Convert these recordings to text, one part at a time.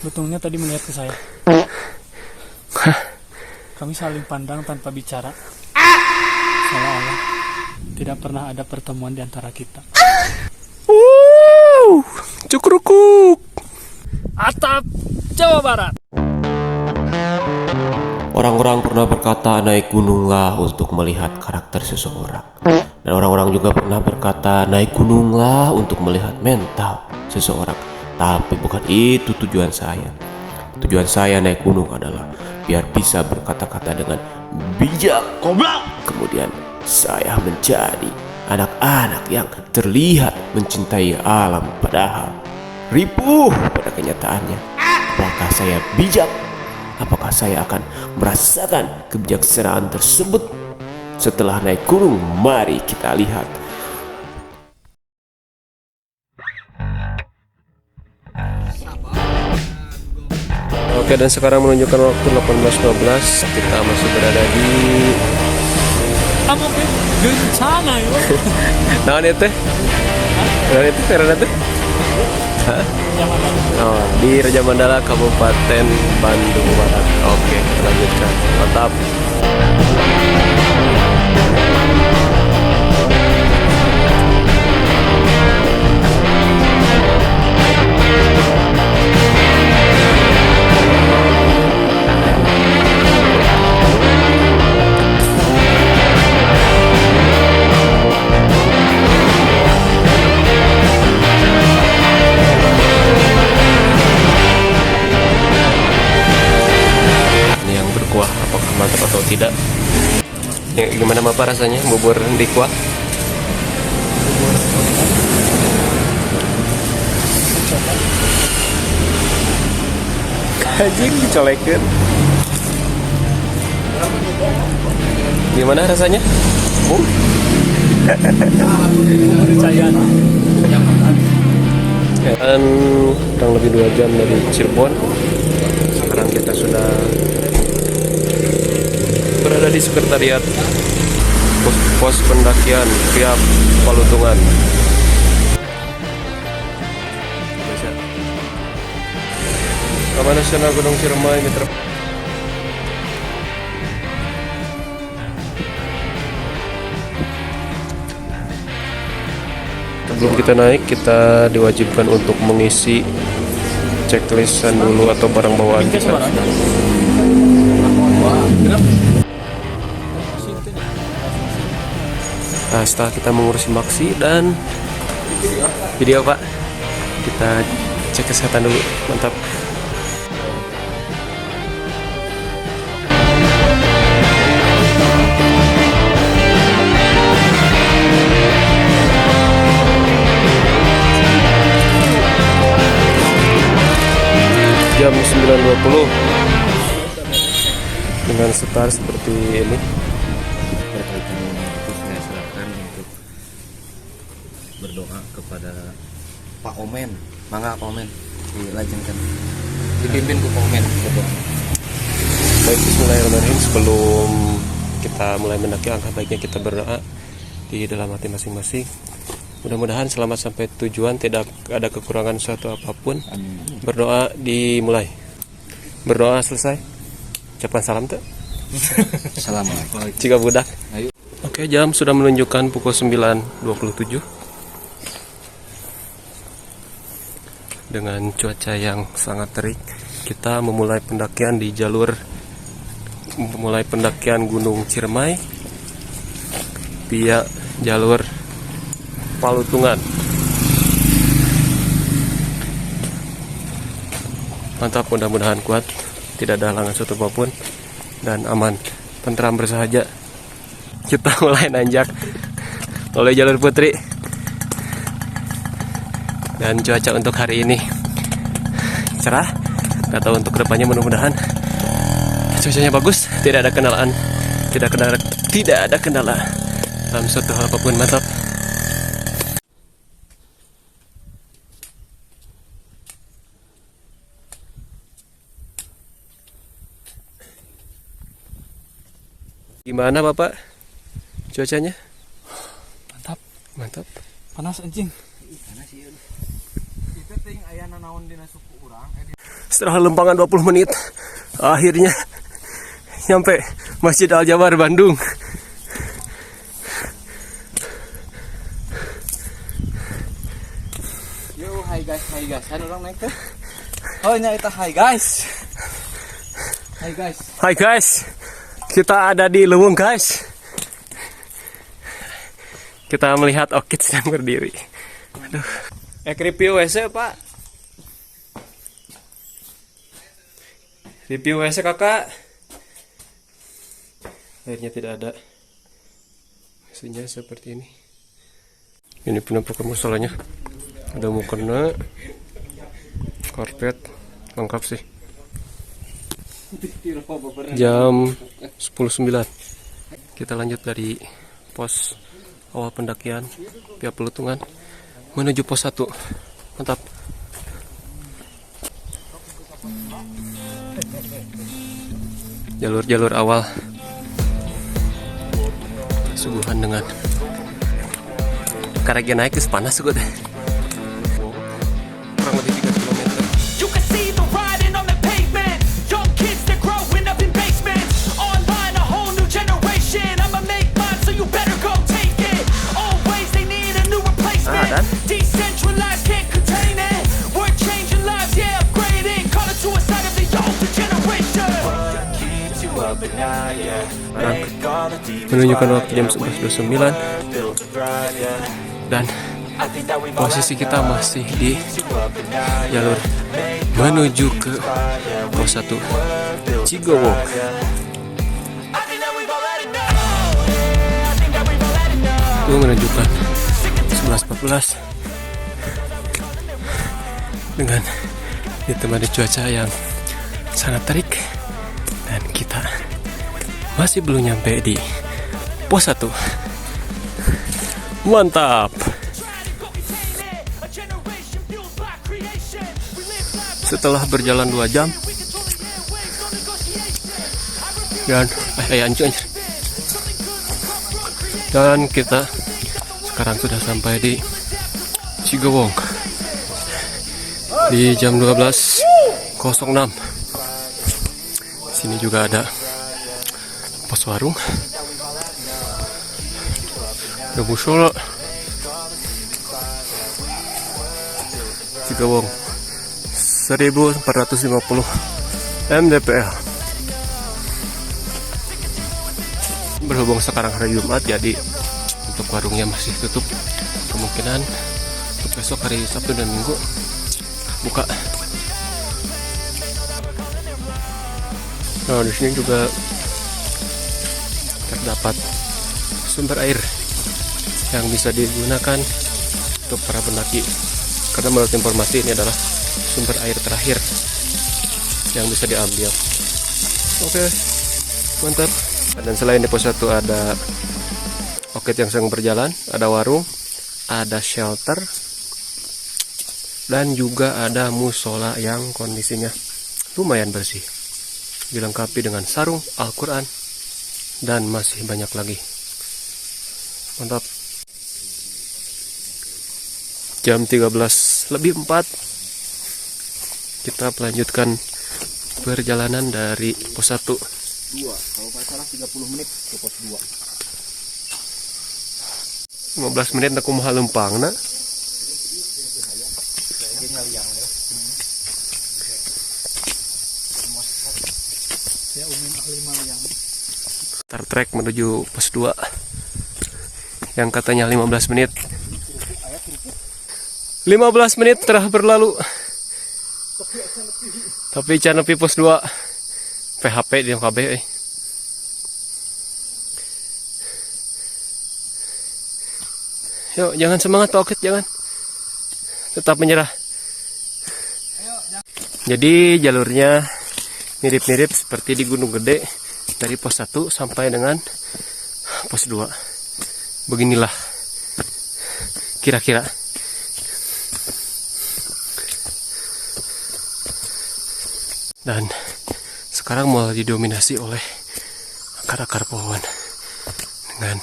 Betulnya tadi melihat ke saya. Kami saling pandang tanpa bicara. Seolah-olah tidak pernah ada pertemuan di antara kita. Cukrukuk. Atap Jawa Barat. Orang-orang pernah berkata naik gununglah untuk melihat karakter seseorang. Dan orang-orang juga pernah berkata naik gununglah untuk melihat mental seseorang. Tapi bukan itu tujuan saya. Tujuan saya naik gunung adalah biar bisa berkata-kata dengan bijak. Kemudian saya menjadi anak-anak yang terlihat mencintai alam padahal ripuh pada kenyataannya. Apakah saya bijak? Apakah saya akan merasakan kebijaksanaan tersebut? Setelah naik gunung, mari kita lihat. Oke, dan sekarang menunjukkan waktu 18.12. Kita masih berada di Kamu gencana ya. Nah itu karena itu di Raja Mandala, Kabupaten Bandung Barat. Oke, kita lanjutkan. Mantap. Mantap atau tidak? Ya, gimana Bapak rasanya bubur di kuah? Kajing dicolekin. Gimana rasanya? Dan kurang lebih 2 jam dari Cirebon. Sekarang kita sudah berada di sekretariat pos pendakian pihak Palutungan. Taman Nasional Gunung Ciremai Mitra. Sebelum kita naik, kita diwajibkan untuk mengisi checklistan dulu atau barang bawaan kita. Nah, setelah kita mengurusi maksi dan video Pak, kita cek kesehatan dulu. Mantap. Jam 9.20 dengan start seperti ini. Berdoa kepada Pak Omen, mangga Pak Omen dilanjutkan, dipimpin ke Pak Omen berdoa. Baik, bismillahirrahmanirrahim. Sebelum kita mulai mendaki, angka baiknya kita berdoa di dalam hati masing-masing. Mudah-mudahan selamat sampai tujuan, tidak ada kekurangan suatu apapun. Berdoa dimulai. Berdoa selesai. Ucapan salam tuh. Assalamualaikum. Jika budak. Ayo. Oke, jam sudah menunjukkan pukul 9.27. Dengan cuaca yang sangat terik, kita memulai pendakian di jalur Gunung Ciremai via jalur Palutungan. Mantap, mudah-mudahan kuat, tidak ada halangan suatu apapun dan aman, tentram bersahaja. Kita mulai nanjak oleh jalur putri. Dan cuaca untuk hari ini cerah. Gak tahu untuk kedepannya, mudah-mudahan cuacanya bagus, tidak ada kendala dalam suatu hal apapun. Mantap. Gimana Bapak cuacanya? Mantap. Panas anjing. Panas ieu. Itu ting aya nanaon dina suku urang. setelah lempangan 20 menit, akhirnya nyampe Masjid Al-Jabar Bandung. Yo, hai guys, kan orang naik tuh. Oh, nya itu hai guys. Hai guys, kita ada di Luwung guys. Kita melihat orchid yang berdiri. Aduh. Review WC pak. Review WC kakak. Airnya tidak ada. Isinya seperti ini. Ini penampakan musolanya. Ada mukena, karpet, lengkap sih. Jam 10.09. Kita lanjut dari pos awal pendakian via Pelutungan menuju pos 1. Mantap. Jalur-jalur awal suguhan dengan karena naik ke panas juga deh. Kurang lebih 3 km. Dan menunjukkan waktu jam 11.29 dan posisi kita masih di jalur menuju ke pos 1 Cigowong. Itu menunjukkan 11.14 dengan ditemani cuaca yang sangat terik dan kita masih belum nyampe di pos 1. Mantap. Setelah berjalan 2 jam dan anjir. Dan kita sekarang sudah sampai di Cigowong di jam 12.06. Sini juga ada pos warung, ada musola. Cigowong 1450 mdpl. Berhubung sekarang hari Jumat, jadi untuk warungnya masih tutup. Kemungkinan untuk besok hari Sabtu dan Minggu buka. Nah, di sini juga terdapat sumber air yang bisa digunakan untuk para pendaki. Karena menurut informasi ini adalah sumber air terakhir yang bisa diambil. Oke, mantap. Dan selain di pos 1 ada orchid yang sedang berjalan, ada warung, ada shelter, dan juga ada musola yang kondisinya lumayan bersih, dilengkapi dengan sarung, Al-Quran, dan masih banyak lagi. Mantap. Jam 13:04 kita melanjutkan perjalanan dari pos 1. Kalau nggak salah 30 menit ke pos 2. 15 menit nak kumaha lempang na. Star Trek menuju pos 2 yang katanya 15 menit. 15 menit telah berlalu. Tapi can nepi pos 2. PHP di KB. Yuk, jangan semangat Pak Okit, jangan. Tetap menyerah. Jadi jalurnya mirip-mirip seperti di Gunung Gede, dari pos 1 sampai dengan pos 2. Beginilah kira-kira. Dan sekarang mulai didominasi oleh akar-akar pohon. Dengan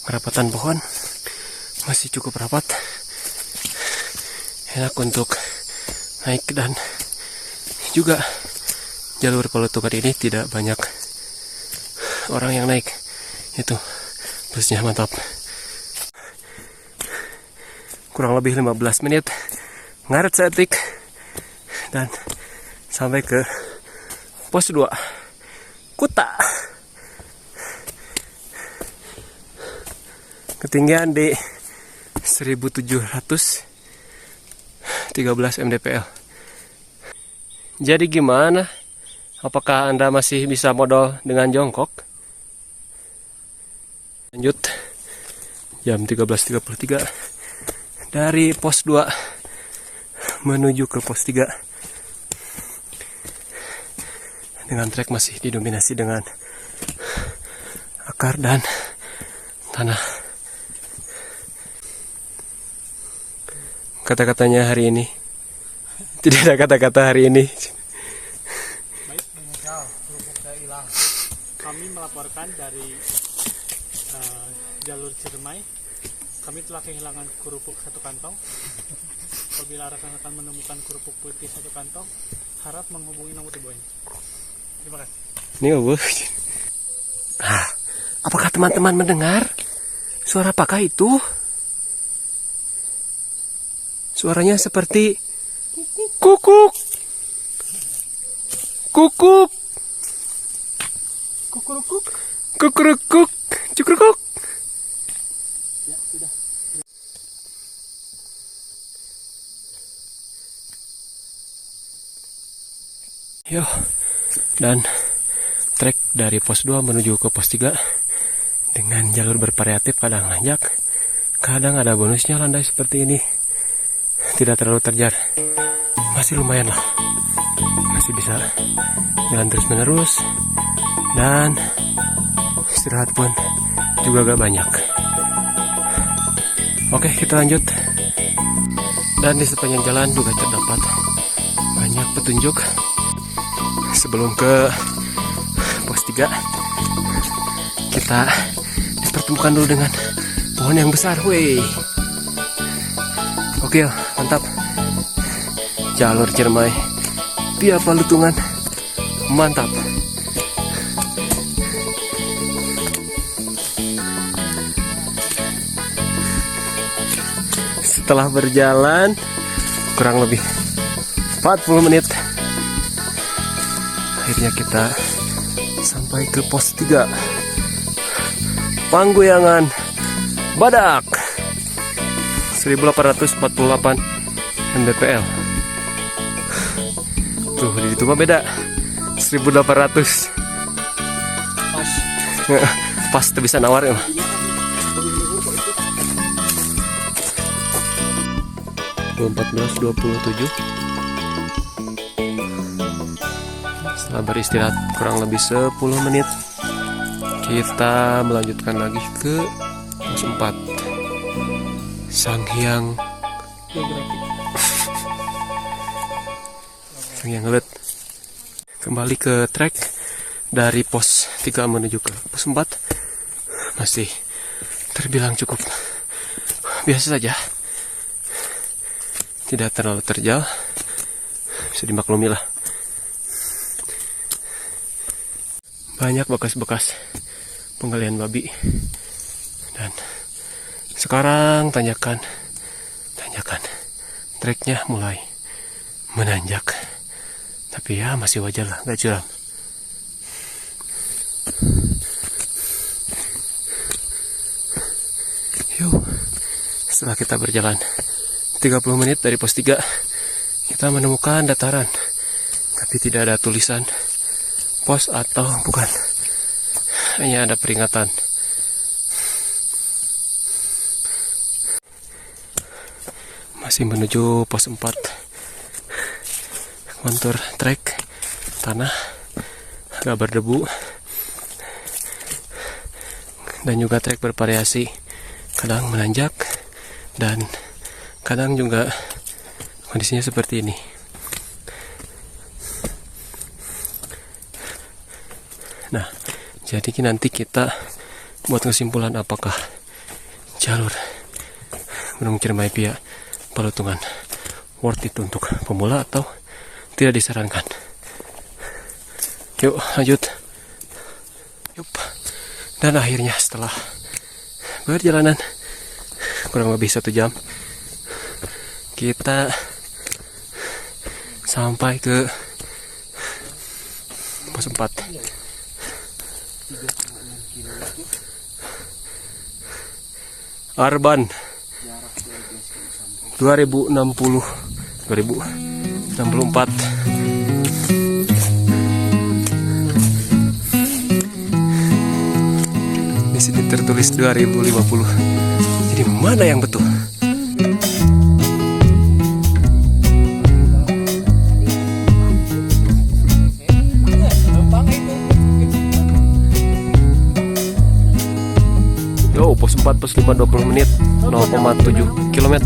kerapatan pohon masih cukup rapat, enak untuk naik dan juga jalur Palutungan ini tidak banyak orang yang naik. Itu busnya mantap. Kurang lebih 15 menit ngaret setik dan sampai ke pos 2 Kuta. Ketinggian di 1713 mdpl. Jadi gimana? Apakah Anda masih bisa modal dengan jongkok? Lanjut. Jam 13.33 dari pos 2 menuju ke pos 3 dengan trek masih didominasi dengan akar dan tanah. Kata-katanya hari ini tidak ada kata-kata hari ini. Baik, menyesal kerupuknya hilang. Kami melaporkan dari jalur Ciremai. Kami telah kehilangan kerupuk 1 kantong. Apabila rekan-rekan menemukan kerupuk putih 1 kantong, harap menghubungi nomor di bawah ini. Terima kasih. Ini apa? Apakah teman-teman mendengar? Suara apakah itu? Suaranya seperti kukuk. Kukuk. Kukurukuk. Kukurukuk. Cukurukuk. Ya, sudah. Yo. Dan trek dari pos 2 menuju ke pos 3 dengan jalur bervariatif, kadang nanjak, kadang ada bonusnya landai seperti ini. Tidak terlalu terjar, masih lumayan lah, masih bisa jalan terus menerus dan istirahat pun juga gak banyak. Oke, kita lanjut. Dan di sepanjang jalan juga terdapat banyak petunjuk. Sebelum ke pos 3 kita dipertemukan dulu dengan pohon yang besar. Wih, oke, mantap. Jalur Ciremai via Palutungan, mantap. Setelah berjalan kurang lebih 40 menit, akhirnya kita sampai ke pos 3 Panggoyangan Badak 1848 mdpl. Tuh, di situ mah beda 1800. Pas tuh bisa nawar ya. 14:27. Setelah beristirahat kurang lebih 10 menit, kita melanjutkan lagi ke pos 4 Sanghyang Ngelut. Kembali ke trek dari pos 3 menuju ke pos 4. Masih terbilang cukup biasa saja, tidak terlalu terjal, bisa dimaklumi lah. Banyak bekas-bekas penggalian babi. Dan sekarang tanjakan treknya mulai menanjak, tapi ya masih wajar lah, gak curam. Yuk, setelah kita berjalan 30 menit dari pos 3, kita menemukan dataran, tapi tidak ada tulisan pos atau bukan, hanya ada peringatan. Masih menuju pos 4, kontur trek tanah agak berdebu dan juga trek bervariasi, kadang menanjak dan kadang juga kondisinya seperti ini. Nah, jadi nanti kita buat kesimpulan apakah jalur Gunung Ciremai via Palutungan worth it untuk pemula atau tidak disarankan. Yuk lanjut. Yup. Dan akhirnya setelah perjalanan kurang lebih 1 jam, kita sampai ke pos 4. Arban 2064. Di sini tertulis 2050. Jadi mana yang betul? Yo, pos 4, pos 5 20 menit, 0,7 km.